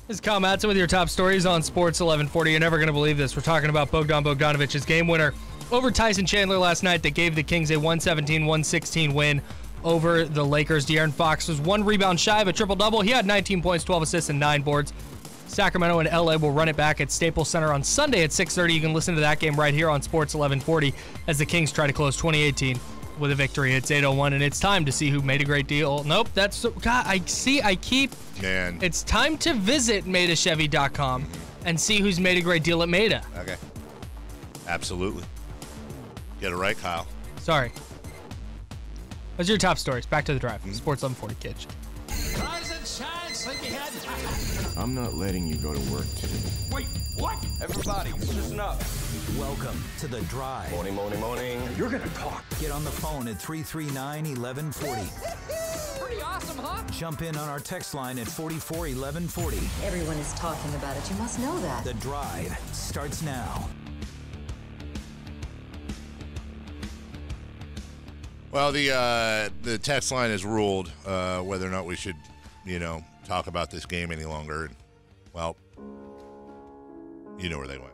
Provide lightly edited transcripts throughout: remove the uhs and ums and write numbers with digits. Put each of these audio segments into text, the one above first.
This is Kyle Madsen with your top stories on Sports 1140. You're never going to believe this. We're talking about Bogdan Bogdanovic's game winner over Tyson Chandler last night that gave the Kings a 117-116 win over the Lakers. De'Aaron Fox was 1 rebound shy of a triple-double. He had 19 points, 12 assists, and 9 boards. Sacramento and LA will run it back at Staples Center on Sunday at 6:30. You can listen to that game right here on Sports 1140 as the Kings try to close 2018 with a victory. It's 8:01, and it's time to see who made a great deal. Nope, that's God. Man. It's time to visit MaidaChevy.com and see who's made a great deal at Maida. Okay. Absolutely. Get it right, Kyle. Sorry. Those are your top stories. Back to the drive. Sports 1140 Kids. Rise and shine, sleepyhead. I'm not letting you go to work today. Wait, what? Everybody, listen up. Welcome to The Drive. Morning, morning, morning. You're gonna talk. Get on the phone at 339-1140. Pretty awesome, huh? Jump in on our text line at 441140. Everyone is talking about it. You must know that. The Drive starts now. Well, the text line has ruled whether or not we should, talk about this game any longer. Well, you know where they went.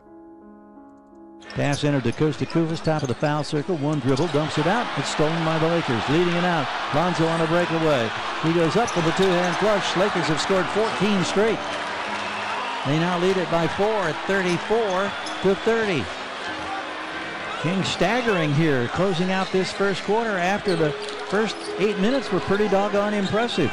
Pass entered to Kuzma, top of the foul circle. One dribble, dumps it out. It's stolen by the Lakers. Leading it out. Lonzo on a breakaway. He goes up with a two-hand flush. Lakers have scored 14 straight. They now lead it by 4 at 34-30. Kings staggering here, closing out this first quarter after the first 8 minutes were pretty doggone impressive.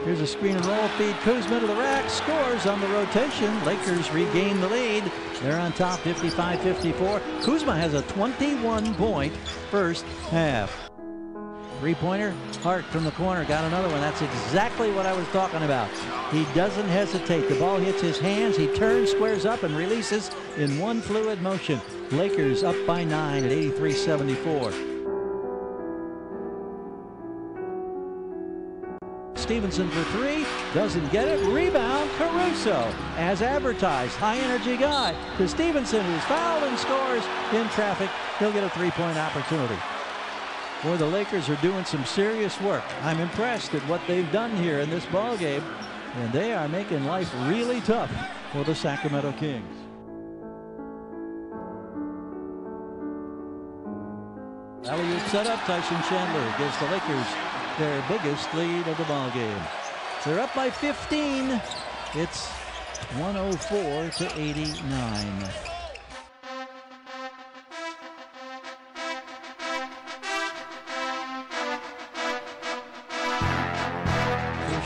Here's a screen and roll feed. Kuzma to the rack, scores on the rotation. Lakers regain the lead. They're on top 55-54. Kuzma has a 21-point first half. Three-pointer, Hart from the corner, got another one. That's exactly what I was talking about. He doesn't hesitate. The ball hits his hands. He turns, squares up, and releases in one fluid motion. Lakers up by 9 at 83-74. Stevenson for three, doesn't get it. Rebound, Caruso, as advertised. High-energy guy to Stevenson, who's fouled and scores in traffic. He'll get a three-point opportunity. Boy, the Lakers are doing some serious work. I'm impressed at what they've done here in this ball game, and they are making life really tough for the Sacramento Kings. Alley-oop set up. Tyson Chandler gives the Lakers their biggest lead of the ball game. They're up by 15. It's 104-89.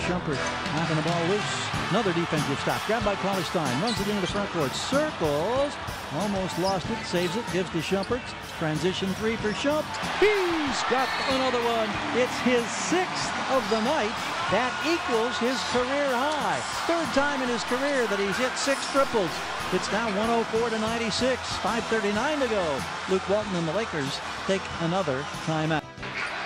Shumpert knocking the ball loose. Another defensive stop. Grabbed by Cauley-Stein. Runs it into the front court. Circles. Almost lost it. Saves it. Gives to Shumpert. Transition three for Shump. He's got another one. It's his 6th of the night. That equals his career high. 3rd time in his career that he's hit 6 triples. It's now 104-96. 5:39 to go. Luke Walton and the Lakers take another timeout.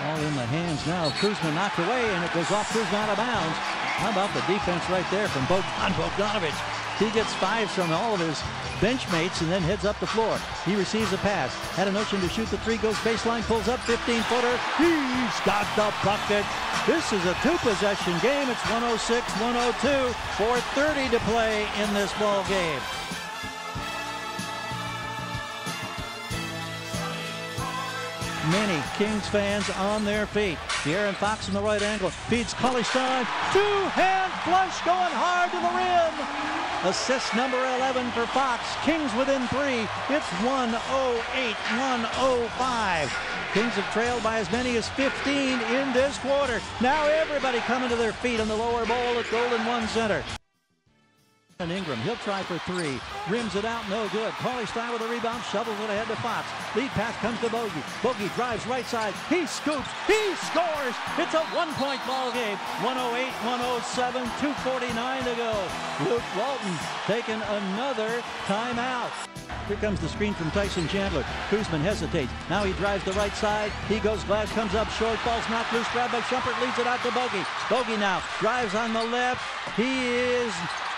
All in the hands now. Kuzma knocked away, and it goes off Kuzma out of bounds. How about the defense right there from Bogdan Bogdanovic? He gets 5s from all of his bench mates and then heads up the floor. He receives a pass. Had a notion to shoot the three, goes baseline, pulls up, 15-footer. He's got the bucket. This is a 2-possession game. It's 106-102. 4:30 to play in this ball game. Many Kings fans on their feet. De'Aaron Fox in the right angle. Feeds Cauley-Stein. Two-hand flush going hard to the rim. Assist number 11 for Fox. Kings within 3. It's 108-105. Kings have trailed by as many as 15 in this quarter. Now everybody coming to their feet on the lower bowl at Golden One Center. And Ingram, he'll try for 3. Rims it out, no good. Cauley-Stein with a rebound, shovels it ahead to Fox. Lead pass comes to Bogey. Bogey drives right side. He scoops. He scores. It's a 1-point ball game. 108-107, 2:49 to go. Luke Walton taking another timeout. Here comes the screen from Tyson Chandler. Kuzma hesitates. Now he drives the right side. He goes glass, comes up short, ball's knocked loose, grabbed by Shumpert, leads it out to Bogey. Bogey now drives on the left. He is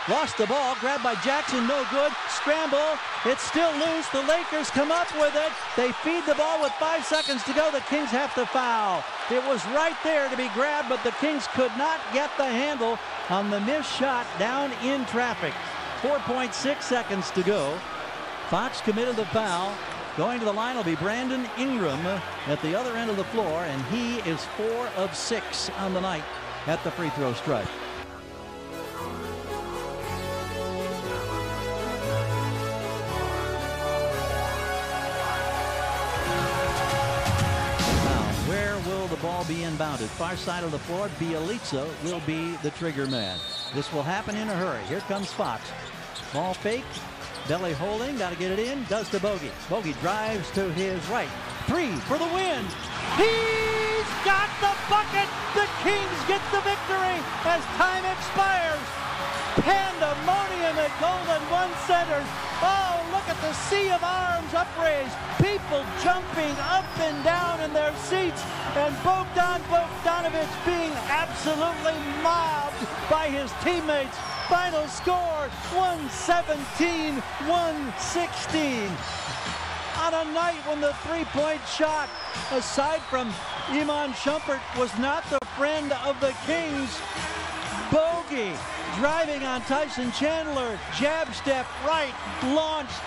Lost the ball. Grabbed by Jackson. No good. Scramble. It's still loose. The Lakers come up with it. They feed the ball with 5 seconds to go. The Kings have to foul. It was right there to be grabbed, but the Kings could not get the handle on the missed shot down in traffic. 4.6 seconds to go. Fox committed the foul. Going to the line will be Brandon Ingram at the other end of the floor, and he is 4 of 6 on the night at the free throw stripe. Now, where will the ball be inbounded? Far side of the floor, Bielitsa will be the trigger man. This will happen in a hurry. Here comes Fox. Ball fake. Belly holding, got to get it in, does to Bogey. Bogey drives to his right. 3 for the win. He's got the bucket. The Kings get the victory as time expires. Pandemonium at Golden One Center. Oh, look at the sea of arms upraised. People jumping up and down in their seats. And Bogdan Bogdanovic being absolutely mobbed by his teammates. Final score, 117-116. On a night when the three-point shot, aside from Iman Shumpert, was not the friend of the Kings. Bogey driving on Tyson Chandler, jab step right, launched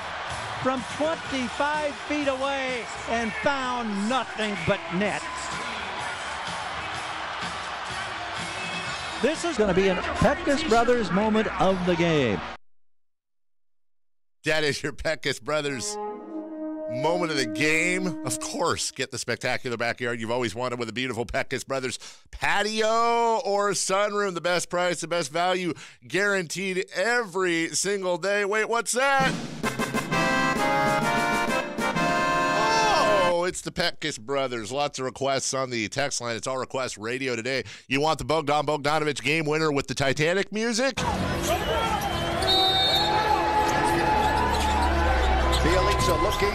from 25 feet away and found nothing but net. This is going to be a Peckus Brothers moment of the game. That is your Peckus Brothers moment of the game. Of course, get the spectacular backyard you've always wanted with a beautiful Peckus Brothers patio or sunroom. The best price, the best value, guaranteed every single day. Wait, what's that? It's the Peckus Brothers. Lots of requests on the text line. It's all request radio today. You want the Bogdan Bogdanovic game winner with the Titanic music? Bielitsa looking.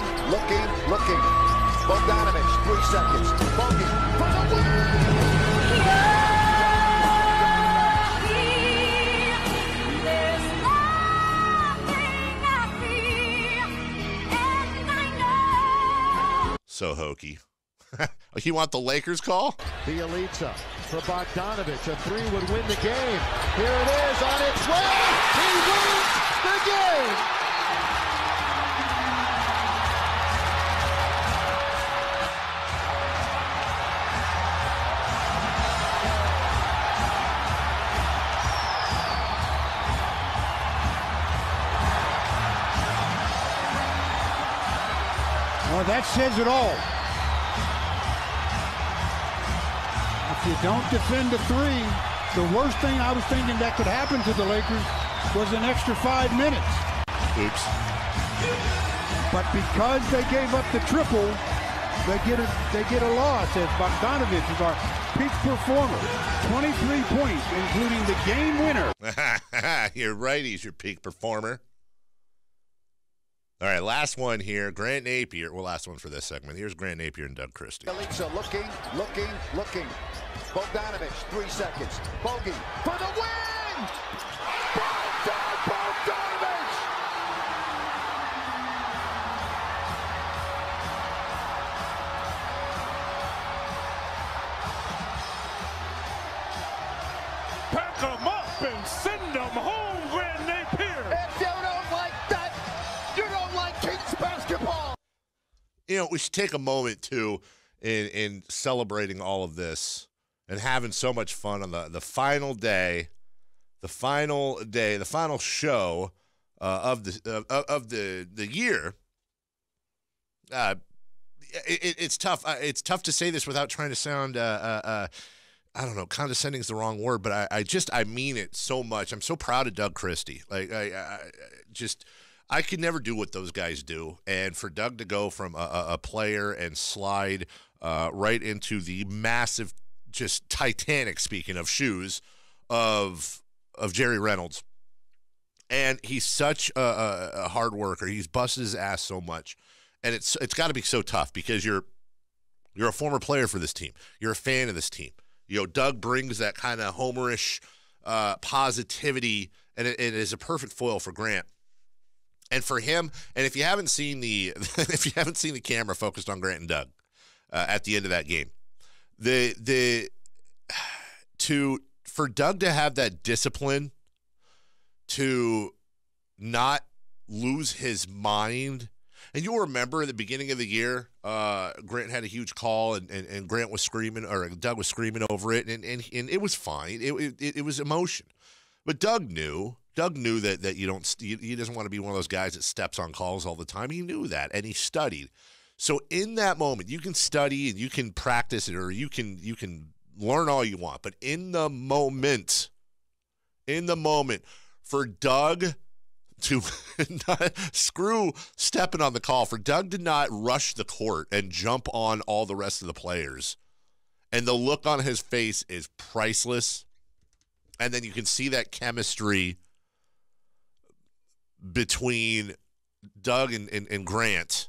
Bogdanovic, 3 seconds. Bogey for the win! So hokey. You want the Lakers call? Bielitsa for Bogdanovic. A 3 would win the game. Here it is on its way. He wins the game. Well, that says it all. If you don't defend a 3, the worst thing I was thinking that could happen to the Lakers was an extra 5 minutes. Oops. But because they gave up the triple, they get a loss, as Bogdanovic is our peak performer. 23 points, including the game winner. You're right, he's your peak performer. All right, last one here. Grant Napear. Well, last one for this segment. Here's Grant Napear and Doug Christie. Bielitsa looking. Bogdanovic, 3 seconds. Bogey for the win! Bogdan Bogdanovic! Pack them up and send them home, Grant Napear. If you don't like that, you don't like Kings basketball. You know, we should take a moment, too, in celebrating all of this and having so much fun on the final day, the final show of the year. It's tough. It's tough to say this without trying to sound I don't know, condescending is the wrong word, but I mean it so much. I'm so proud of Doug Christie. Like I could never do what those guys do, and for Doug to go from a player and slide right into the massive, just Titanic, speaking of shoes, of Jerry Reynolds. And he's such a hard worker. He's busted his ass so much. And it's got to be so tough because you're a former player for this team. You're a fan of this team. You know, Doug brings that kind of homerish positivity and it is a perfect foil for Grant. And for him, and if you haven't seen the camera focused on Grant and Doug at the end of that game, for Doug to have that discipline to not lose his mind. And you'll remember at the beginning of the year, Grant had a huge call, and Grant was screaming, or Doug was screaming over it, and it was fine. It was emotion, but Doug knew that he doesn't want to be one of those guys that steps on calls all the time. He knew that, and he studied. So in that moment, you can study and you can practice it, or you can learn all you want, but in the moment, for Doug to not screw stepping on the call, for Doug to not rush the court and jump on all the rest of the players, and the look on his face is priceless. And then you can see that chemistry between Doug and Grant.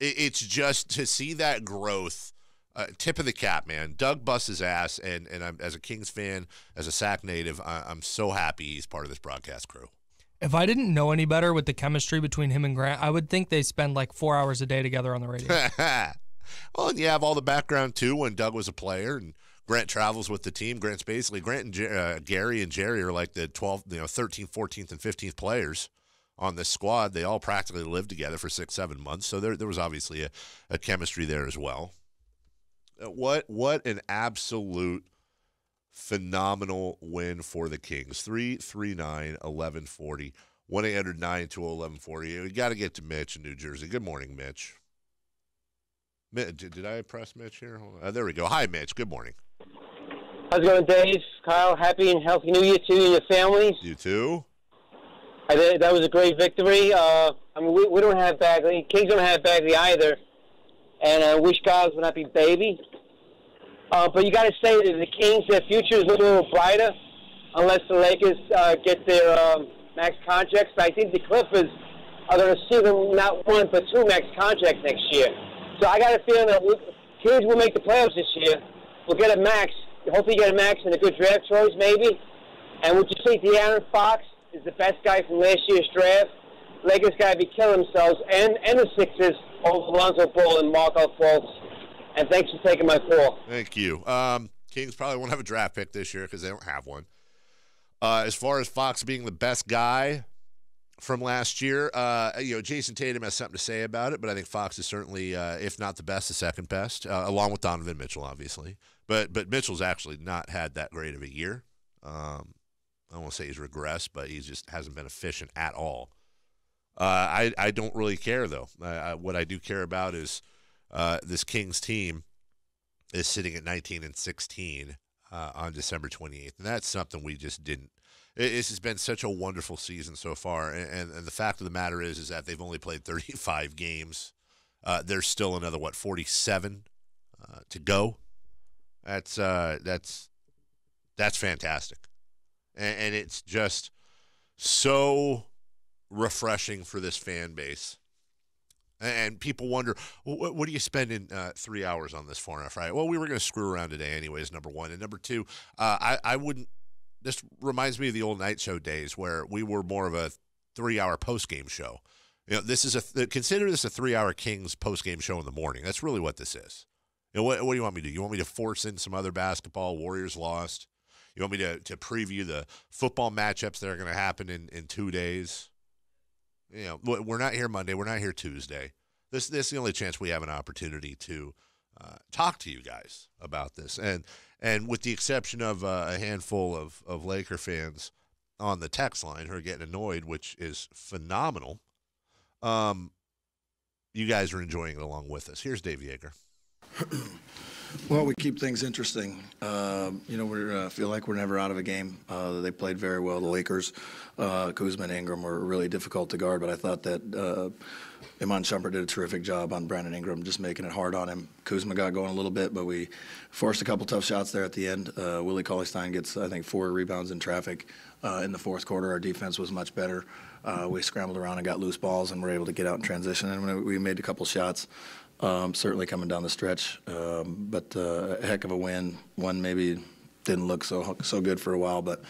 It's just to see that growth. Tip of the cap, man. Doug busts his ass, and I'm, as a Kings fan, as a Sac native, I'm so happy he's part of this broadcast crew. If I didn't know any better with the chemistry between him and Grant, I would think they spend like 4 hours a day together on the radio. Well, and you have all the background, too, when Doug was a player, and Grant travels with the team. Grant and Gary and Jerry are like the 12th, 13th, 14th, and 15th players on this squad. They all practically lived together for 6-7 months, so there was obviously a chemistry there as well. What an absolute phenomenal win for the Kings. 339-1140, 1-800-920-1140. We got to get to Mitch in New Jersey. Good morning, Mitch. Did I press Mitch here? Hold on. There we go. Hi, Mitch. Good morning. How's it going, Dave? Kyle, happy and healthy New Year to you and your families. You too. That was a great victory. We don't have Bagley. Kings don't have Bagley either. And I wish Giles would not be baby. But you got to say that the Kings, their future is a little brighter unless the Lakers get their max contracts. I think the Clippers are going to see them not one but two max contracts next year. So I got a feeling that Kings will make the playoffs this year. We'll get a max. Hopefully get a max and a good draft choice maybe. And what you see, De'Aaron Fox is the best guy from last year's draft. Lakers got to be killing themselves. And the Sixers over Lonzo Ball and Marco Fultz. And thanks for taking my call. Thank you. Kings probably won't have a draft pick this year because they don't have one. As far as Fox being the best guy from last year, Jason Tatum has something to say about it, but I think Fox is certainly, if not the best, the second best, along with Donovan Mitchell, obviously. But Mitchell's actually not had that great of a year. I won't say he's regressed, but he just hasn't been efficient at all. I don't really care, though. What I do care about is this Kings team is sitting at 19-16 on December 28th, and that's something we just didn't. This has been such a wonderful season so far, and the fact of the matter is that they've only played 35 games. There's still another 47 to go. That's fantastic, and it's just so refreshing for this fan base. And people wonder, what are you spending 3 hours on this for? Right? Well, we were going to screw around today anyways, number one. And number two, I wouldn't – this reminds me of the old night show days where we were more of a 3-hour post-game show. This is consider this a 3-hour Kings post-game show in the morning. That's really what this is. What do you want me to do? You want me to force in some other basketball? Warriors lost. You want me to preview the football matchups that are going to happen in 2 days? We're not here Monday. We're not here Tuesday. This is the only chance we have an opportunity to talk to you guys about this. And with the exception of a handful of Laker fans on the text line who are getting annoyed, which is phenomenal, you guys are enjoying it along with us. Here's Dave Yeager. Well, we keep things interesting. We feel like we're never out of a game. They played very well. The Lakers, Kuzma and Ingram were really difficult to guard, but I thought that Iman Shumpert did a terrific job on Brandon Ingram, just making it hard on him. Kuzma got going a little bit, but we forced a couple tough shots there at the end. Willie Cauley-Stein gets, I think, 4 rebounds in traffic in the fourth quarter. Our defense was much better. We scrambled around and got loose balls and were able to get out in transition, and we made a couple shots. Certainly coming down the stretch, but a heck of a win. One maybe didn't look so good for a while, but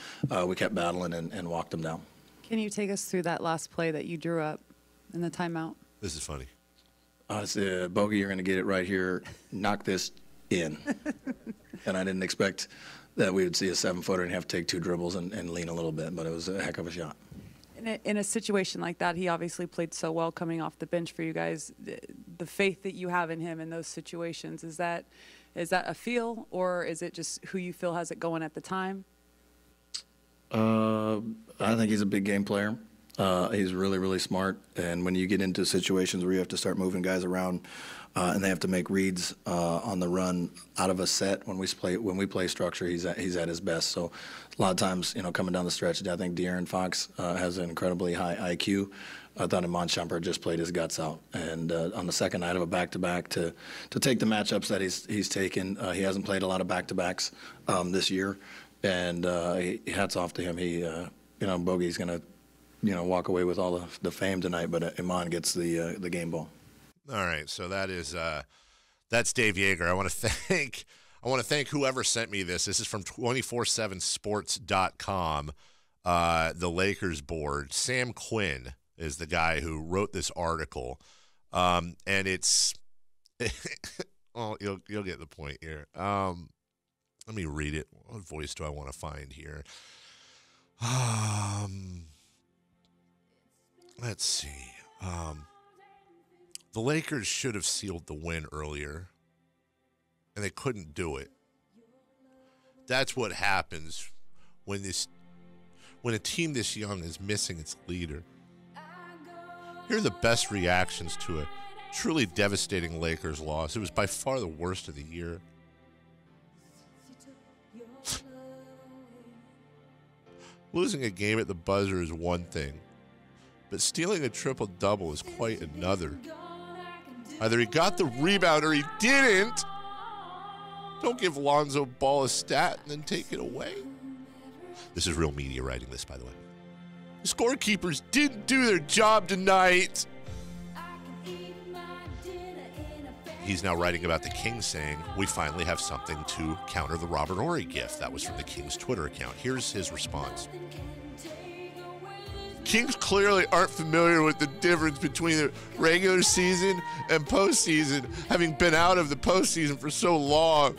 we kept battling and walked them down. Can you take us through that last play that you drew up in the timeout? This is funny. I said, Bogey, you're going to get it right here. Knock this in. And I didn't expect that we would see a 7-footer and have to take 2 dribbles and lean a little bit, but it was a heck of a shot. In a situation like that, he obviously played so well coming off the bench for you guys. The faith that you have in him in those situations, is that a feel, or is it just who you feel has it going at the time? I think he's a big game player. He's really, really smart. And when you get into situations where you have to start moving guys around and they have to make reads on the run out of a set, when we play structure, he's at his best. So a lot of times, coming down the stretch, I think De'Aaron Fox has an incredibly high IQ. I thought Iman Shumpert just played his guts out. And on the second night of a back-to-back, to take the matchups that he's taken, he hasn't played a lot of back-to-backs this year. And hats off to him. Bogey's going to, walk away with all the fame tonight, but Iman gets the game ball. All right, so that's Dave Yeager. I want to thank whoever sent me this. This is from 247sports.com, the Lakers board. Sam Quinn is the guy who wrote this article, and it's well, you'll get the point here. Let me read it. What voice do I want to find here? Let's see. The Lakers should have sealed the win earlier, and they couldn't do it. That's what happens when a team this young is missing its leader. Here are the best reactions to a truly devastating Lakers loss. It was by far the worst of the year. Losing a game at the buzzer is one thing, but stealing a triple-double is quite another. Either he got the rebound or he didn't. Don't give Lonzo Ball a stat and then take it away. This is real media writing this, by the way. The scorekeepers didn't do their job tonight. He's now writing about the Kings, saying, we finally have something to counter the Robert Horry gift. That was from the Kings Twitter account. Here's his response. Kings clearly aren't familiar with the difference between the regular season and postseason, having been out of the postseason for so long.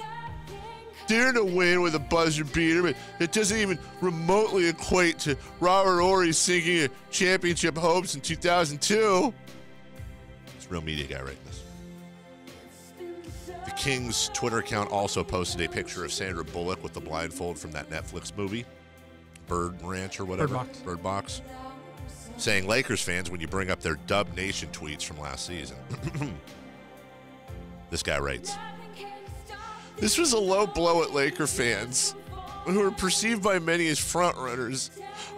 Daring to win with a buzzer beater, but it doesn't even remotely equate to Robert Horry sinking a championship hopes in 2002. It's a real media guy writing this. The Kings Twitter account also posted a picture of Sandra Bullock with the blindfold from that Netflix movie, Bird Ranch or whatever. Bird Box. Saying, Lakers fans, when you bring up their Dub Nation tweets from last season. This guy writes, this was a low blow at Laker fans, who were perceived by many as frontrunners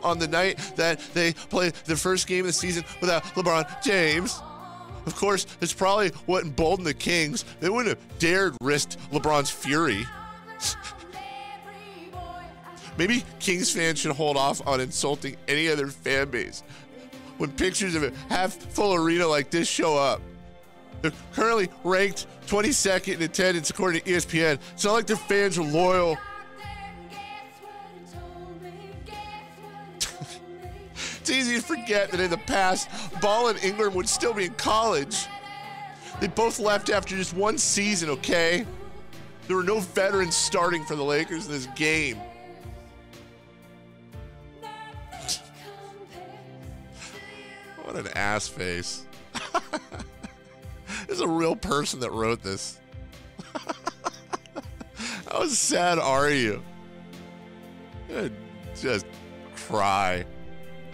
on the night that they played the first game of the season without LeBron James. Of course, it's probably what emboldened the Kings. They wouldn't have dared risk LeBron's fury. Maybe Kings fans should hold off on insulting any other fan base when pictures of a half-full arena like this show up. They're currently ranked 22nd in attendance according to ESPN. It's not like their fans are loyal. It's easy to forget that in the past, Ball and Ingram would still be in college. They both left after just one season, okay? There were no veterans starting for the Lakers in this game. What an ass face. There's a real person that wrote this. How sad are you? Just cry.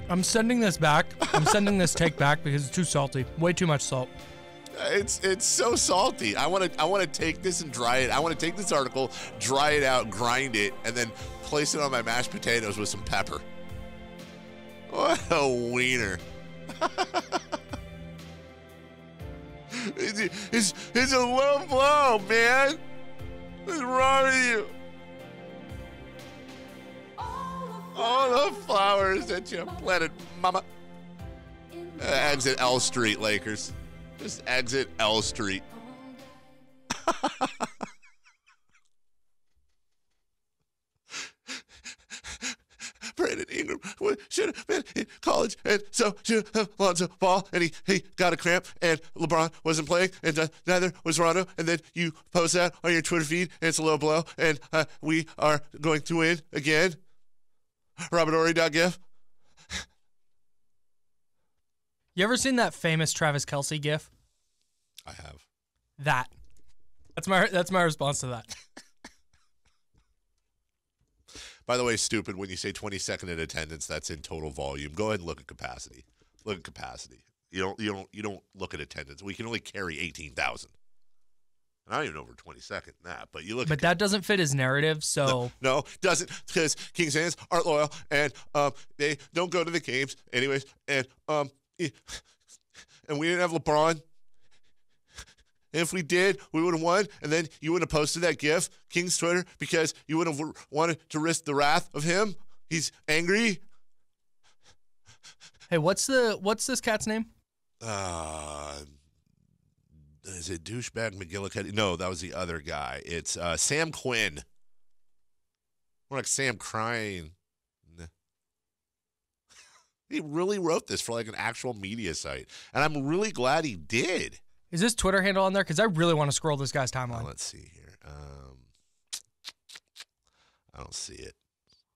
I'm sending this back. I'm sending this take back because it's too salty. Way too much salt. It's so salty. I want to take this and dry it. I want to take this article, dry it out, grind it, and then place it on my mashed potatoes with some pepper. What a wiener. It's a low blow, man. What's wrong with you? All the flowers that you planted, mama. Exit L Street, Lakers. Just exit L Street. should have been in college, and so should have Lonzo Ball, and he got a cramp, and LeBron wasn't playing, and neither was Rondo, and then you post that on your Twitter feed, and it's a low blow, and we are going to win again. RobertOry.gif. You ever seen that famous Travis Kelce gif? I have. That's my response to that. By the way, stupid, when you say 22nd in attendance, that's in total volume. Go ahead and look at capacity. Look at capacity. You don't look at attendance. We can only carry 18,000. And I don't even know if we're 22nd in that, but you look. But that doesn't fit his narrative, so no, doesn't, because Kings fans aren't loyal, and they don't go to the games anyways, and we didn't have LeBron. And if we did, we would have won, and then you wouldn't have posted that GIF, King's Twitter, because you wouldn't have wanted to risk the wrath of him. He's angry. Hey, what's this cat's name? Is it douchebag McGillicuddy? No, that was the other guy. It's Sam Quinn. More like Sam crying. He really wrote this for like an actual media site, and I'm really glad he did. Is this Twitter handle on there? Because I really want to scroll this guy's timeline. Let's see here. I don't see it.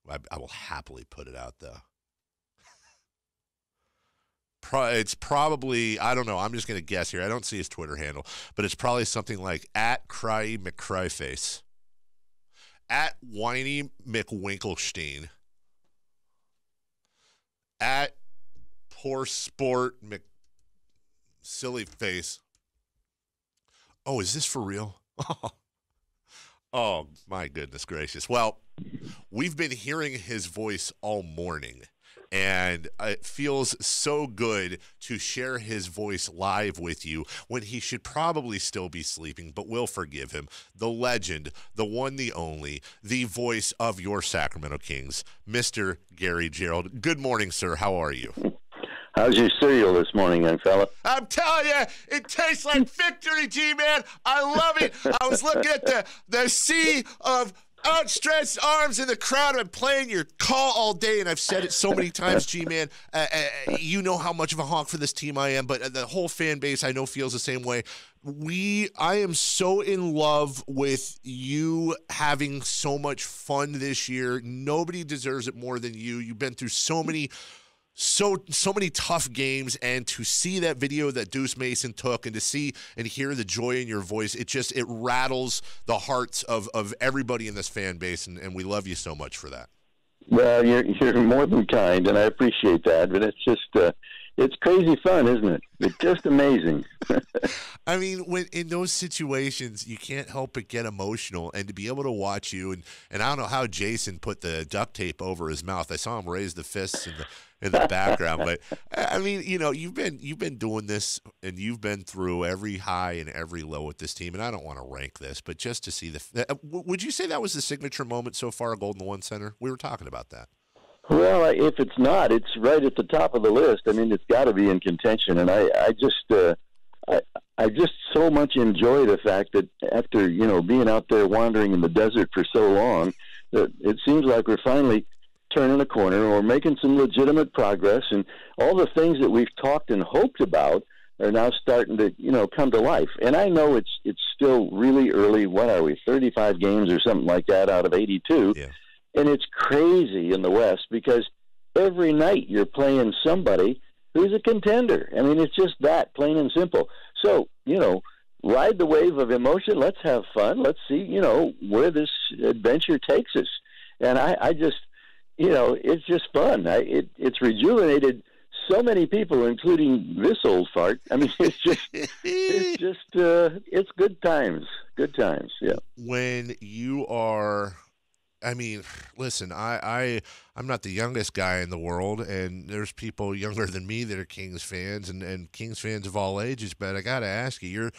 I will happily put it out, though. It's probably, I don't know. I'm just going to guess here. I don't see his Twitter handle, but it's probably something like @Cryy McCryface, @Whiny McWinkelstein, @Poor Sport Silly Face. Oh, is this for real? Oh, my goodness gracious. Well, we've been hearing his voice all morning, and it feels so good to share his voice live with you when he should probably still be sleeping, but we'll forgive him. The legend, the one, the only, the voice of your Sacramento Kings, Mr. Gary Gerould. Good morning, sir. How are you? How's your cereal this morning, young fella? I'm telling you, it tastes like victory, G-Man. I love it. I was looking at the sea of outstretched arms in the crowd. I've been playing your call all day, and I've said it so many times, G-Man. You know how much of a honk for this team I am, but the whole fan base I know feels the same way. I am so in love with you having so much fun this year. Nobody deserves it more than you. You've been through so many tough games, and to see that video that Deuce Mason took and to see and hear the joy in your voice, it rattles the hearts of everybody in this fan base, and we love you so much for that. Well, you're more than kind, and I appreciate that, but it's just it's crazy fun, isn't it? It's just amazing. I mean, when in those situations, you can't help but get emotional, and to be able to watch you, and I don't know how Jason put the duct tape over his mouth. I saw him raise the fists in the background, but I mean, you've been doing this, and you've been through every high and every low with this team, and I don't want to rank this, but just to see would you say that was the signature moment so far at Golden One Center? We were talking about that. Well, if it's not, it's right at the top of the list. I mean, it's got to be in contention, and I just so much enjoy the fact that after being out there wandering in the desert for so long, that it seems like we're finally turning a corner or making some legitimate progress, and all the things that we've talked and hoped about are now starting to come to life. And I know it's still really early. What are we, 35 games or something like that out of 82? Yeah. And it's crazy in the West because every night you're playing somebody who's a contender. I mean, it's just that, plain and simple. So, ride the wave of emotion. Let's have fun. Let's see, where this adventure takes us. And I just, it's just fun. It's rejuvenated so many people, including this old fart. I mean, it's good times. Good times, yeah. When you are... I mean, listen, I'm not the youngest guy in the world, and there's people younger than me that are Kings fans and Kings fans of all ages, but I got to ask you,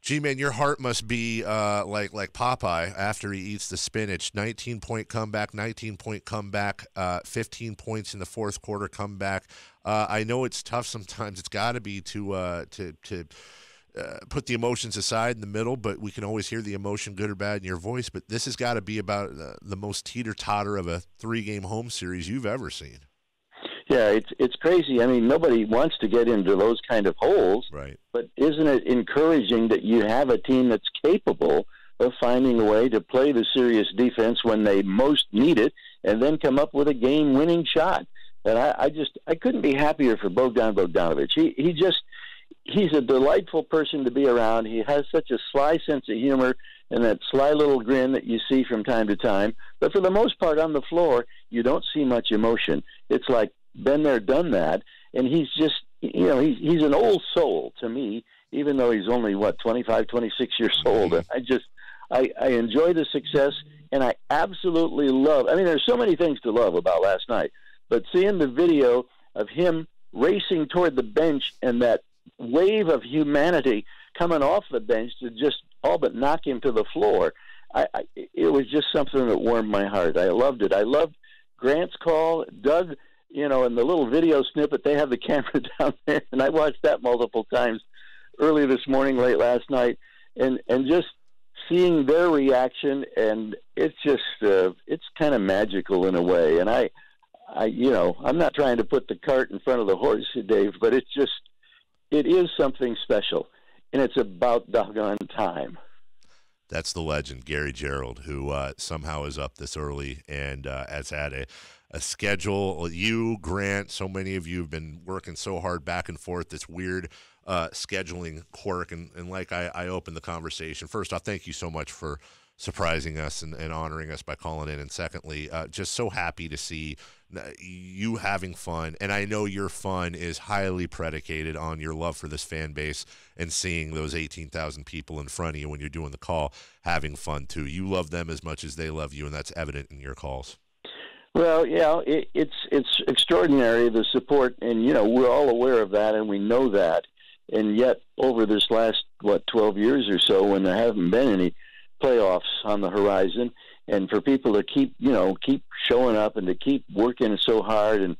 G-Man, your heart must be like Popeye after he eats the spinach. 19-point comeback, 19-point comeback, 15 points in the fourth quarter comeback. I know it's tough sometimes. It's got to be to put the emotions aside in the middle, but we can always hear the emotion, good or bad, in your voice. But this has got to be about the most teeter-totter of a 3-game home series you've ever seen. Yeah, it's crazy. I mean, nobody wants to get into those kind of holes. Right. But isn't it encouraging that you have a team that's capable of finding a way to play the serious defense when they most need it and then come up with a game-winning shot? And I couldn't be happier for Bogdan Bogdanovic. He's a delightful person to be around. He has such a sly sense of humor and that sly little grin that you see from time to time. But for the most part on the floor, you don't see much emotion. It's like, been there, done that. And he's just, he's an old soul to me, even though he's only, 25, 26 years old. And I enjoy the success, and I absolutely love, there's so many things to love about last night, but seeing the video of him racing toward the bench and that wave of humanity coming off the bench to just all but knock him to the floor, it was just something that warmed my heart. I loved it. I loved Grant's call. Doug, in the little video snippet, they have the camera down there, and I watched that multiple times early this morning, late last night, and just seeing their reaction, and it's just it's kind of magical in a way. And I'm not trying to put the cart in front of the horse, Dave, but it is something special, and it's about doggone time. That's the legend, Gary Gerould, who somehow is up this early and has had a schedule. You, Grant, so many of you have been working so hard back and forth, this weird scheduling quirk. And like I opened the conversation, first off, thank you so much for surprising us and honoring us by calling in. And secondly, just so happy to see you having fun. And I know your fun is highly predicated on your love for this fan base and seeing those 18,000 people in front of you when you're doing the call having fun too. You love them as much as they love you, and that's evident in your calls. Well, yeah, it's extraordinary, the support, and, we're all aware of that, and we know that. And yet, over this last, 12 years or so, when there haven't been any playoffs on the horizon, and for people to keep showing up and to keep working so hard, and,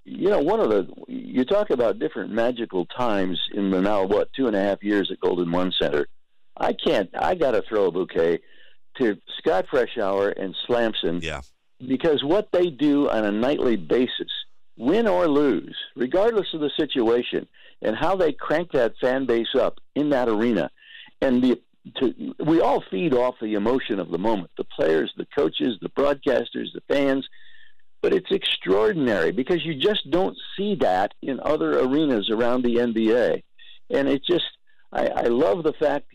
you talk about different magical times in the now, 2.5 years at Golden One Center. I got to throw a bouquet to Scott Freshour and Slamson. Yeah. Because what they do on a nightly basis, win or lose, regardless of the situation, and how they crank that fan base up in that arena, and we all feed off the emotion of the moment, the players, the coaches, the broadcasters, the fans, but it's extraordinary because you just don't see that in other arenas around the NBA. And it just, I love the fact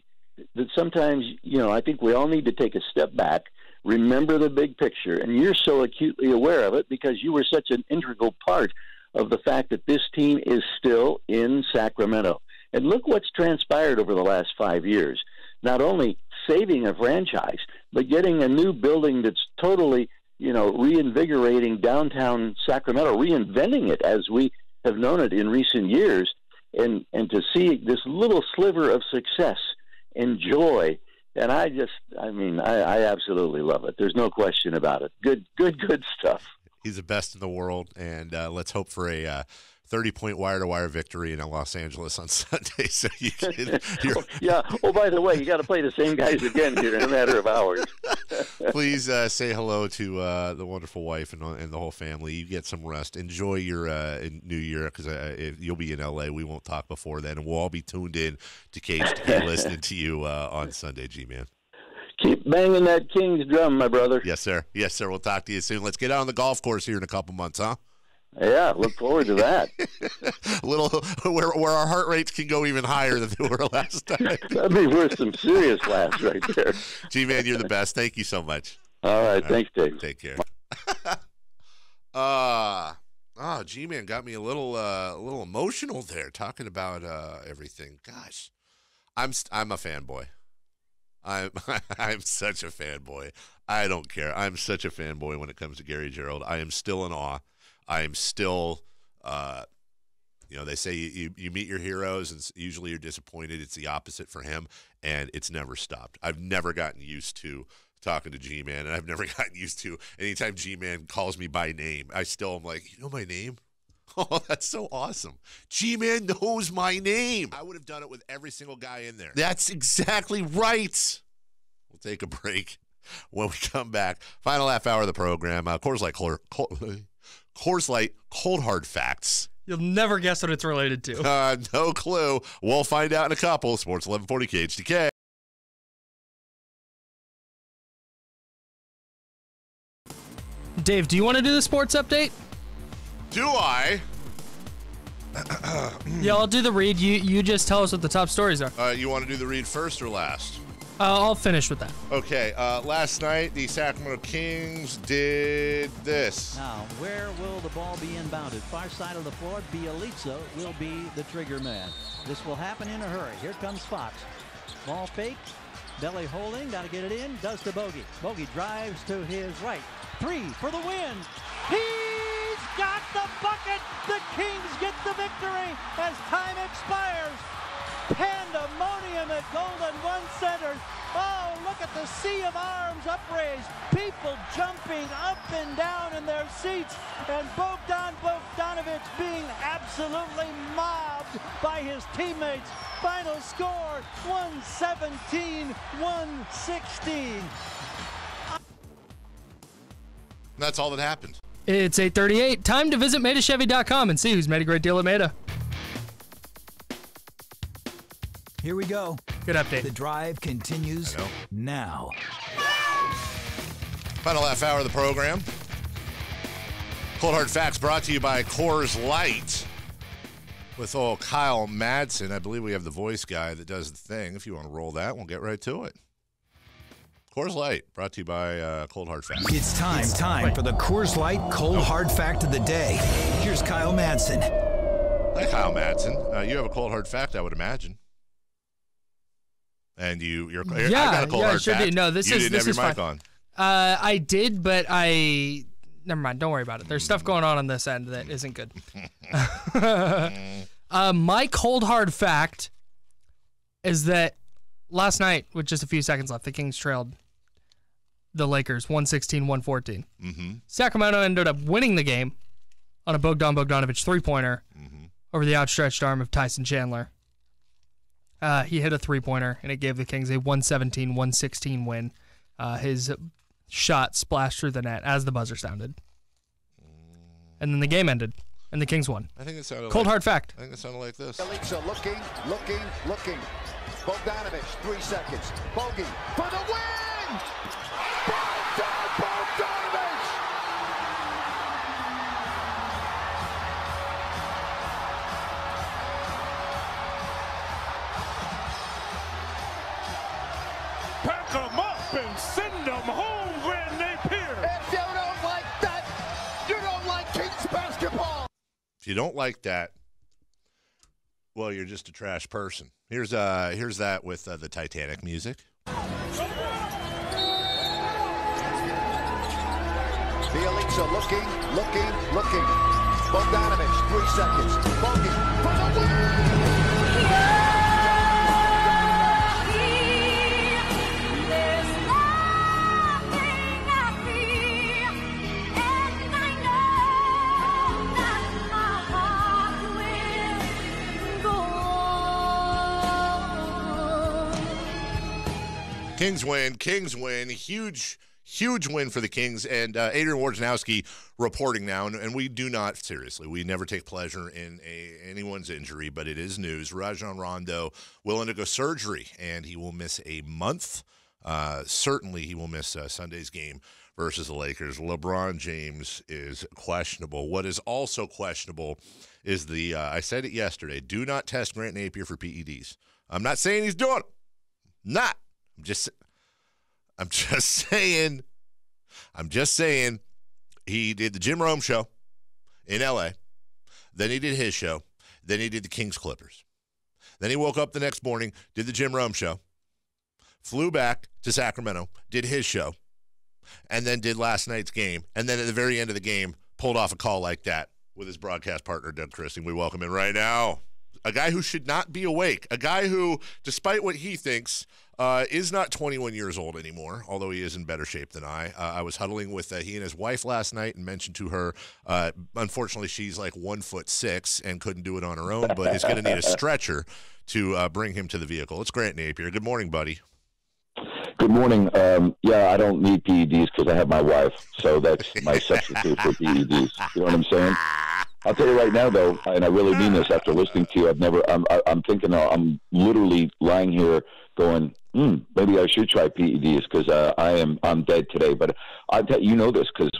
that sometimes, I think we all need to take a step back, remember the big picture, and you're so acutely aware of it because you were such an integral part of the fact that this team is still in Sacramento. And look what's transpired over the last 5 years. Not only saving a franchise, but getting a new building that's totally, reinvigorating downtown Sacramento, reinventing it as we have known it in recent years, and to see this little sliver of success and joy. And I absolutely love it. There's no question about it. Good stuff. He's the best in the world, and let's hope for a 30-point wire-to-wire victory in Los Angeles on Sunday. So you can. Yeah. Oh, by the way, you got to play the same guys again here in a matter of hours. Please say hello to the wonderful wife and the whole family. You get some rest. Enjoy your New Year because you'll be in LA. We won't talk before then, and we'll all be tuned in to Cage to Key listening to you on Sunday, G-Man. Keep banging that King's drum, my brother. Yes, sir. Yes, sir. We'll talk to you soon. Let's get out on the golf course here in a couple months, huh? Yeah, look forward to that. A little where our heart rates can go even higher than they were last time. That'd be worth some serious laughs right there. G-Man, you're the best. Thank you so much. All right. Thanks, Dave. Take care. G-Man got me a little emotional there talking about everything. Gosh, I'm a fanboy. I'm such a fanboy. I don't care. I'm such a fanboy when it comes to Gary Gerould. I am still in awe. I am still, they say you meet your heroes, and usually you're disappointed. It's the opposite for him, and it's never stopped. I've never gotten used to talking to G-Man, and I've never gotten used to anytime G-Man calls me by name. I still am like, you know my name? Oh, that's so awesome. G-Man knows my name. I would have done it with every single guy in there. That's exactly right. We'll take a break. When we come back, final half hour of the program, Coors Light Coors Light cold hard facts. You'll never guess what it's related to. No clue. We'll find out in a couple. Sports 1140 KHTK. Dave, do you want to do the sports update? Do I? Yeah, I'll do the read. You just tell us what the top stories are. You want to do the read first or last? I'll finish with that. Okay. Last night, the Sacramento Kings did this. Now, where will the ball be inbounded? Far side of the floor, Bielitsa will be the trigger man. This will happen in a hurry. Here comes Fox. Ball fake. Belly holding. Got to get it in. Does to Bogey. Bogey drives to his right. 3 for the win. He's got the bucket. The Kings get the victory as time expires. Pandemonium at Golden One Center. Oh, look at the sea of arms upraised. People jumping up and down in their seats. And Bogdan Bogdanovic being absolutely mobbed by his teammates. Final score, 117-116. That's all that happened. It's 8:38. Time to visit MaidaChevy.com and see who's made a great deal at Maida. Here we go. Good update. The drive continues now. Final half hour of the program. Cold Hard Facts brought to you by Coors Light. With Kyle Madsen. I believe we have the voice guy that does the thing. If you want to roll that, we'll get right to it. Coors Light, brought to you by Cold Hard Facts. It's time for the Coors Light Cold Hard Fact of the Day. Here's Kyle Madsen. Hi, Kyle Madsen. You have a cold hard fact, I would imagine. And I got a cold hard sure fact. Did. No, this you is didn't this have is your mic fine. on. I did, but never mind. Don't worry about it. There's stuff going on this end that isn't good. My cold hard fact is that last night, with just a few seconds left, the Kings trailed the Lakers 116-114. Mm-hmm. Sacramento ended up winning the game on a Bogdan Bogdanovic three-pointer over the outstretched arm of Tyson Chandler. He hit a three-pointer, and it gave the Kings a 117-116 win. His shot splashed through the net as the buzzer sounded. And then the game ended, and the Kings won. I think it sounded cold hard fact. I think it sounded like this. Bielitsa looking. Bogdanovic, 3 seconds. Bogey for the win! Bogdan Bogdanovic! Pack them up and send them home, Grant Napear. If you don't like that, you don't like Kings basketball. If you don't like that, well, you're just a trash person. Here's that with the Titanic music. Bielitsa looking. Bogdanovic, 3 seconds. Bogey for the win! Kings win. Huge win for the Kings. And Adrian Wojnarowski reporting now, and we do not, seriously, we never take pleasure in anyone's injury, but it is news. Rajon Rondo will undergo surgery, and he will miss a month. Certainly he will miss Sunday's game versus the Lakers. LeBron James is questionable. What is also questionable is I said it yesterday, do not test Grant Napear for PEDs. I'm not saying he's doing it. Not. I'm just saying he did the Jim Rome show in L.A., then he did his show, then he did the Kings Clippers. Then he woke up the next morning, did the Jim Rome show, flew back to Sacramento, did his show, and then did last night's game, and then at the very end of the game, pulled off a call like that with his broadcast partner, Doug Christie. We welcome him right now. A guy who should not be awake. A guy who, despite what he thinks, is not 21 years old anymore, although he is in better shape than I. I was huddling with he and his wife last night and mentioned to her, unfortunately, she's like 1'6" and couldn't do it on her own, but is going to need a stretcher to bring him to the vehicle. It's Grant Napear. Good morning, buddy. Good morning. Yeah, I don't need PEDs because I have my wife, so that's my substitute for PEDs. You know what I'm saying? I'll tell you right now, though, and I really mean this. After listening to you, I'm thinking, I'm literally lying here going, maybe I should try PEDs because I'm dead today. But you know this because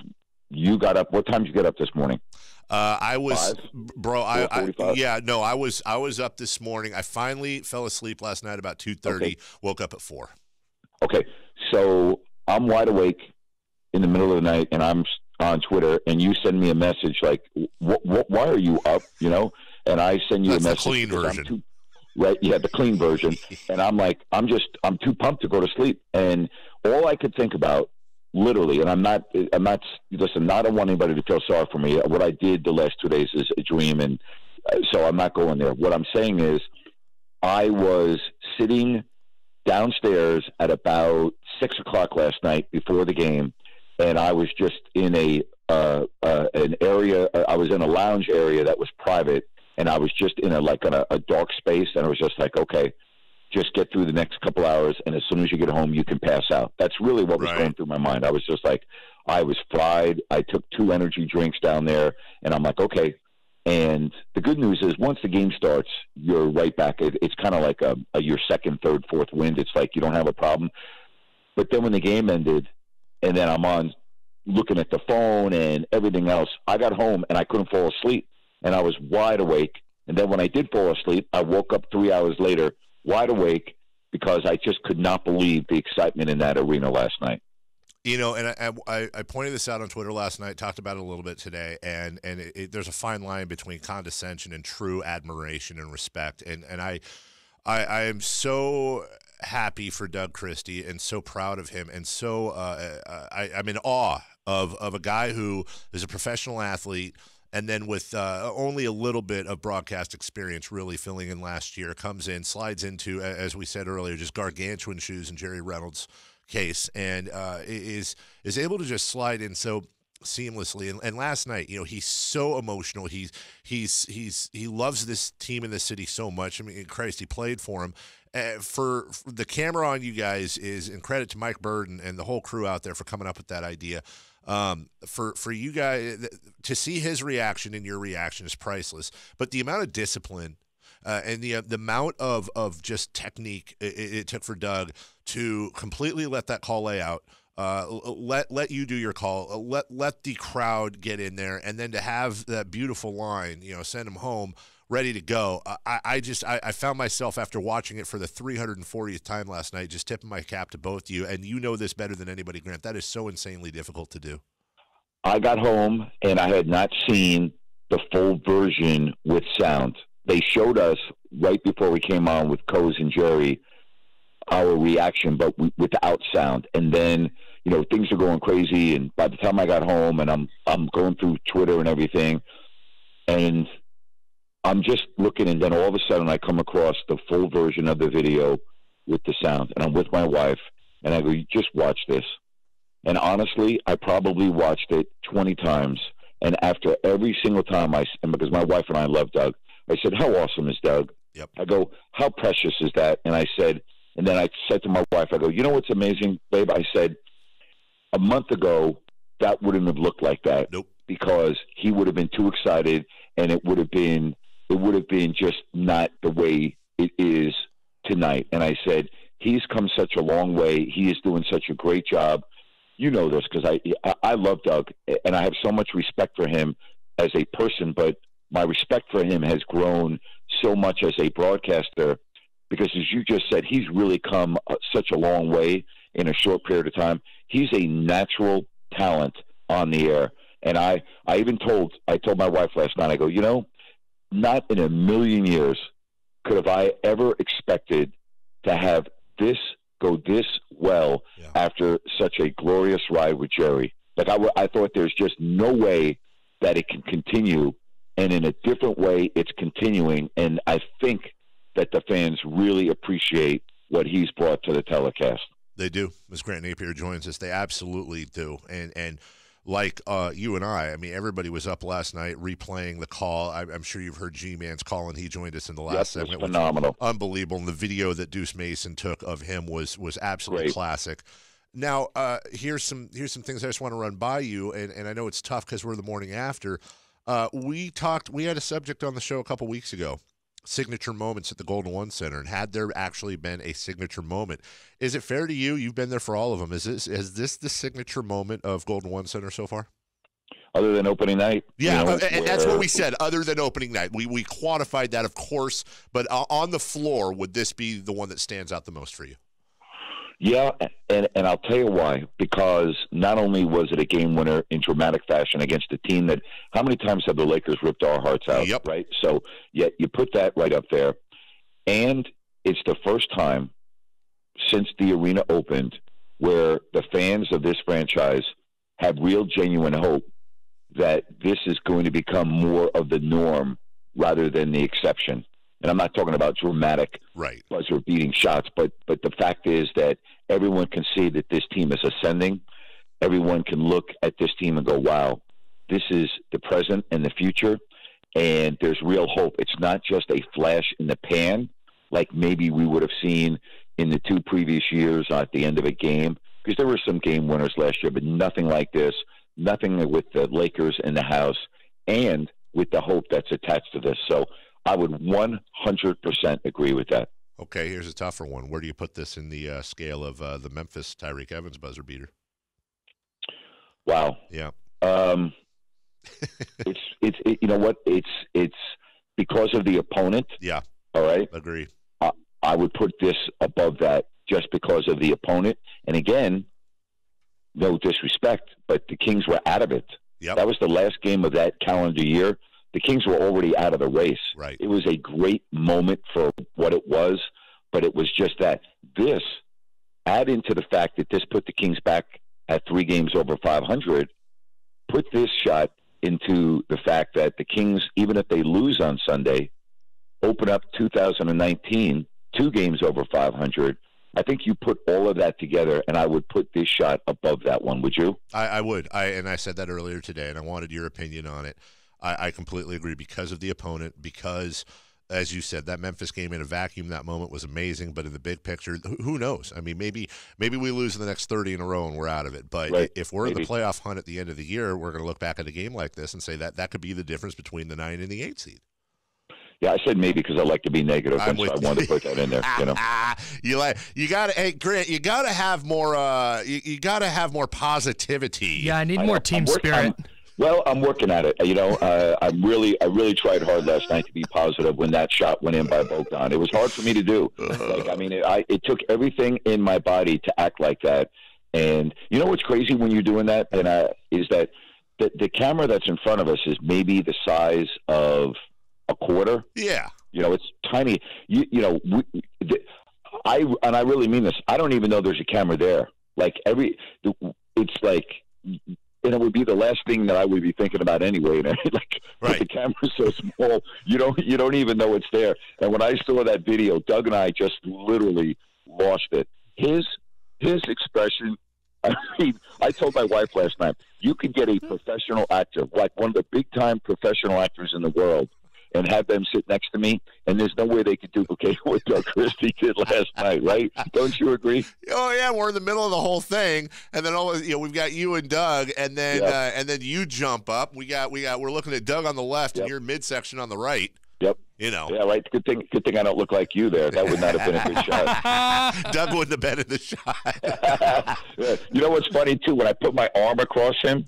you got up. What time did you get up this morning? I was, 5? bro. I was up this morning. I finally fell asleep last night about 2:30. Okay. Woke up at 4. Okay, so I'm wide awake in the middle of the night, and I'm on Twitter, and you send me a message like, why are you up, you know? And I send you That's a message. The clean version. Right, yeah, the clean version. And I'm like, I'm too pumped to go to sleep. And all I could think about, literally, and I'm not, listen, I don't want anybody to feel sorry for me. What I did the last 2 days is a dream, and so I'm not going there. What I'm saying is I was sitting downstairs at about 6 o'clock last night before the game, and I was just in an area. I was in a lounge area that was private, and I was just in a dark space, and I was just like, okay, just get through the next couple hours, and as soon as you get home, you can pass out. That's really what was going through my mind. I was just like, I was fried. I took 2 energy drinks down there, and I'm like, okay. And the good news is once the game starts, you're right back. It's kind of like your second, third, fourth wind. It's like you don't have a problem. But then when the game ended, and then I'm on looking at the phone and everything else, I got home and I couldn't fall asleep. And I was wide awake. And then when I did fall asleep, I woke up 3 hours later, wide awake, because I just could not believe the excitement in that arena last night. You know, and I pointed this out on Twitter last night, talked about it a little bit today, and there's a fine line between condescension and true admiration and respect. And I am so happy for Doug Christie and so proud of him, and so I'm in awe of a guy who is a professional athlete, and then with only a little bit of broadcast experience really filling in last year, comes in, slides into, as we said earlier, just gargantuan shoes in Jerry Reynolds' case, and is able to just slide in so seamlessly. And last night, you know, he's so emotional. He loves this team in the city so much. I mean, Christ, he played for him. For the camera on you guys is, and credit to Mike Bird and the whole crew out there for coming up with that idea. For you guys to see his reaction and your reaction is priceless. But the amount of discipline and the amount of just technique it took for Doug to completely let that call lay out, let you do your call, let the crowd get in there, and then to have that beautiful line, you know, send him home ready to go. I found myself after watching it for the 340th time last night, just tipping my cap to both of you. And you know this better than anybody, Grant. That is so insanely difficult to do. I got home and I had not seen the full version with sound. They showed us right before we came on with Coase and Jerry our reaction, but without sound. And then, you know, things are going crazy. And by the time I got home, and I'm going through Twitter and everything, and I'm just looking, and then all of a sudden I come across the full version of the video with the sound, and I'm with my wife, and I go, "You just watch this." And honestly, I probably watched it 20 times. And after every single time and because my wife and I love Doug, I said, "How awesome is Doug?" Yep. I go, "How precious is that?" And then I said to my wife, I go, "You know what's amazing, babe?" I said, a month ago, that wouldn't have looked like that. Nope. Because he would have been too excited, and it would have been just not the way it is tonight. And I said, he's come such a long way. He is doing such a great job. You know this because I love Doug, and I have so much respect for him as a person, but my respect for him has grown so much as a broadcaster because, as you just said, he's really come such a long way in a short period of time. He's a natural talent on the air. And I told my wife last night, I go, you know, not in a million years could have I ever expected to have this go this well after such a glorious ride with Jerry. Like I thought there's just no way that it can continue, and in a different way it's continuing. And I think that the fans really appreciate what he's brought to the telecast. They do. As Grant Napear joins us, they absolutely do. And like you and I mean, everybody was up last night replaying the call. I'm sure you've heard G-Man's call, and he joined us in the last segment. Phenomenal. Unbelievable. And the video that Deuce Mason took of him was absolutely classic. Now, here's some things I just want to run by you, and I know it's tough because we're the morning after. We had a subject on the show a couple weeks ago, signature moments at the Golden One Center, and had there actually been a signature moment? Is it fair to you? You've been there for all of them. Is this the signature moment of Golden One Center so far? Other than opening night? Yeah, and that's what we said, other than opening night. We quantified that, of course, but on the floor, would this be the one that stands out the most for you? Yeah, and I'll tell you why. Because not only was it a game winner in dramatic fashion against a team that, how many times have the Lakers ripped our hearts out? Yep. Right? So, yeah, you put that right up there. And it's the first time since the arena opened where the fans of this franchise have real, genuine hope that this is going to become more of the norm rather than the exception. And I'm not talking about dramatic buzzer-beating shots, but the fact is that everyone can see that this team is ascending. Everyone can look at this team and go, wow, this is the present and the future, and there's real hope. It's not just a flash in the pan like maybe we would have seen in the 2 previous years at the end of a game, because there were some game winners last year, but nothing like this, nothing with the Lakers in the house, and with the hope that's attached to this. So I would 100% agree with that. Okay, here's a tougher one. Where do you put this in the scale of the Memphis Tyreek Evans buzzer beater? Wow. Yeah. It's you know what? It's because of the opponent. Yeah. All right. Agree. I would put this above that just because of the opponent. And again, no disrespect, but the Kings were out of it. Yep. That was the last game of that calendar year. The Kings were already out of the race. Right. It was a great moment for what it was, but it was just that. This, add into the fact that this put the Kings back at 3 games over 500, put this shot into the fact that the Kings, even if they lose on Sunday, open up 2019, 2 games over 500. I think you put all of that together, and I would put this shot above that one. Would you? I would. And I said that earlier today, and I wanted your opinion on it. I completely agree because of the opponent, because, as you said, that Memphis game in a vacuum, that moment was amazing, but in the big picture, who knows? I mean, maybe we lose in the next 30 in a row and we're out of it. But if we're in the playoff hunt at the end of the year, we're going to look back at a game like this and say that could be the difference between the 9 and the 8 seed. Yeah, I said maybe because I like to be negative, and so I wanted to put that in there. You got to, hey Grant, you got to have more. You got to have more positivity. Yeah, I need more team spirit. I'm working at it. I really tried hard last night to be positive when that shot went in by Bogdan. It was hard for me to do. It took everything in my body to act like that. And you know what's crazy when you're doing that, is that the camera that's in front of us is maybe the size of a quarter. Yeah. It's tiny. I really mean this. I don't even know there's a camera there. It's like. And it would be the last thing that I would be thinking about anyway. The camera's so small, you don't even know it's there. And when I saw that video, Doug and I just literally lost it. His expression. I mean, I told my wife last night, you could get a professional actor, like one of the big-time professional actors in the world, and have them sit next to me, and there's no way they could duplicate what Doug Christie did last night, right? Don't you agree? Oh yeah, we're in the middle of the whole thing, and then we've got you and Doug, and then you jump up. We're looking at Doug on the left, and you're midsection on the right. Yep. Yeah, right. Good thing I don't look like you there. That would not have been a good shot. Doug wouldn't have been in the shot. You know what's funny too? When I put my arm across him,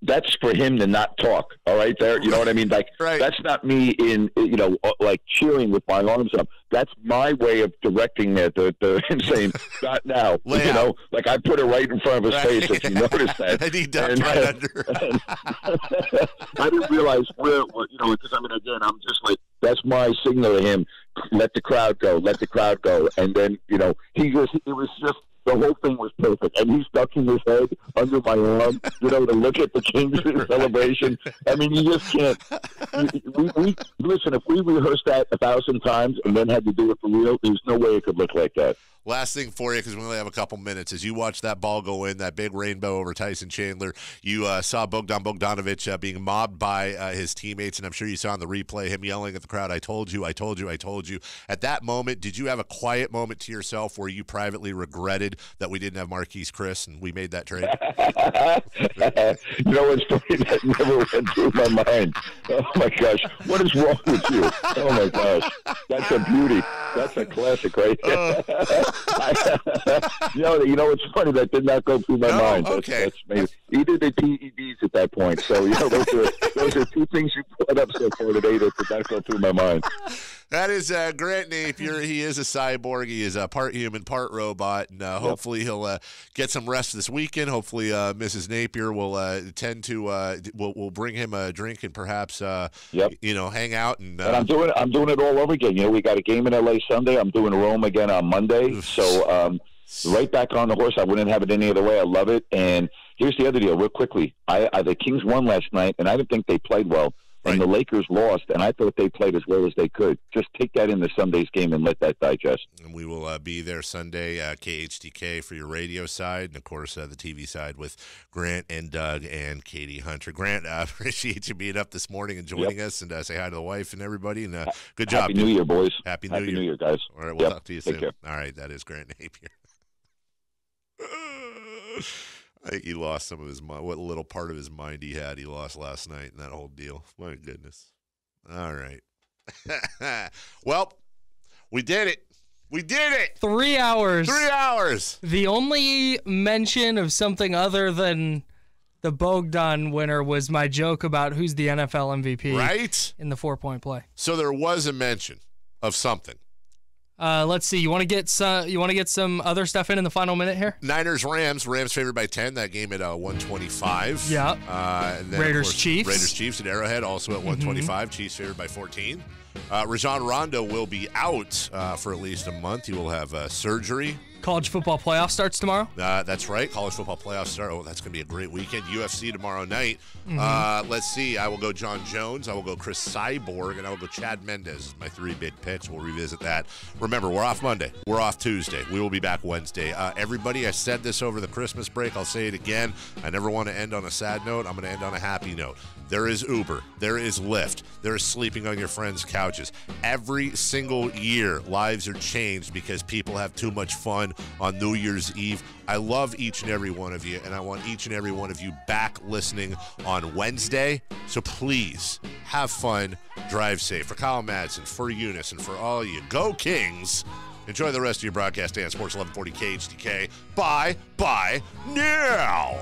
that's for him to not talk. All right, there. You know what I mean? That's not me cheering with my arms up. That's my way of directing the and saying, not now. I put it right in front of his face. If you notice that, and he ducked right under. I didn't realize where because again, I'm just like, that's my signal to him. Let the crowd go. Let the crowd go. And then it was just. The whole thing was perfect, and he's ducking his head under my arm, to look at the Kings celebration. I mean, you just can't. Listen, if we rehearsed that 1,000 times and then had to do it for real, there's no way it could look like that. last thing for you, because we only have a couple minutes. As you watch that ball go in, that big rainbow over Tyson Chandler, you saw Bogdan Bogdanovic being mobbed by his teammates, and I'm sure you saw in the replay him yelling at the crowd, I told you, I told you, I told you. At that moment, did you have a quiet moment to yourself where you privately regretted that we didn't have Marquise Chris and we made that trade? You know what's funny? That never went through my mind. Oh, my gosh. What is wrong with you? Oh, my gosh. That's a beauty. That's a classic right there. You know, it's funny. That did not go through my mind. Okay. That's he did the PEDs at that point. So, you know, those are two things you brought up so far today that did not go through my mind. That is Grant Napear. He is a cyborg. He is a part human, part robot, and hopefully he'll get some rest this weekend. Hopefully Mrs. Napear will bring him a drink and perhaps hang out. And I'm doing it all over again. You know, we got a game in LA Sunday. I'm doing Rome again on Monday. So right back on the horse. I wouldn't have it any other way. I love it. And here's the other deal, real quickly. The Kings won last night, and I didn't think they played well. And the Lakers lost, and I thought they played as well as they could. Just take that into Sunday's game and let that digest. And we will be there Sunday, KHTK for your radio side, and, of course, the TV side with Grant and Doug and Katie Hunter. Grant, appreciate you being up this morning and joining us, and say hi to the wife and everybody. And good job. Happy New Year, boys. Happy New Year, guys. All right, we'll talk to you soon. Care. All right, that is Grant Napear. I think he lost some of his mind. What little part of his mind he had, he lost last night in that whole deal. My goodness. All right. Well, we did it. We did it. 3 hours. 3 hours. The only mention of something other than the Bogdan winner was my joke about who's the NFL MVP. Right? In the 4-point play. So there was a mention of something. Let's see. You want to get some other stuff in the final minute here? Rams favored by 10. That game at 125. Yeah. And then, Raiders Chiefs at Arrowhead also at 125. Chiefs favored by 14. Rajon Rondo will be out for at least a month. He will have surgery. College football playoff starts tomorrow. That's right. College football playoffs start. Oh, that's going to be a great weekend. UFC tomorrow night. Let's see. I will go John Jones. I will go Chris Cyborg. And I will go Chad Mendez. My 3 big picks. We'll revisit that. Remember, we're off Monday. We're off Tuesday. We will be back Wednesday. Everybody, I said this over the Christmas break. I'll say it again. I never want to end on a sad note. I'm going to end on a happy note. There is Uber. There is Lyft. There is sleeping on your friends' couches. Every single year, lives are changed because people have too much fun on New Year's Eve. I love each and every one of you, and I want each and every one of you back listening on Wednesday. So please, have fun, drive safe. For Kyle Madsen, for Eunice, and for all of you, go Kings. Enjoy the rest of your broadcast day on Sports 1140 KHTK. Bye now.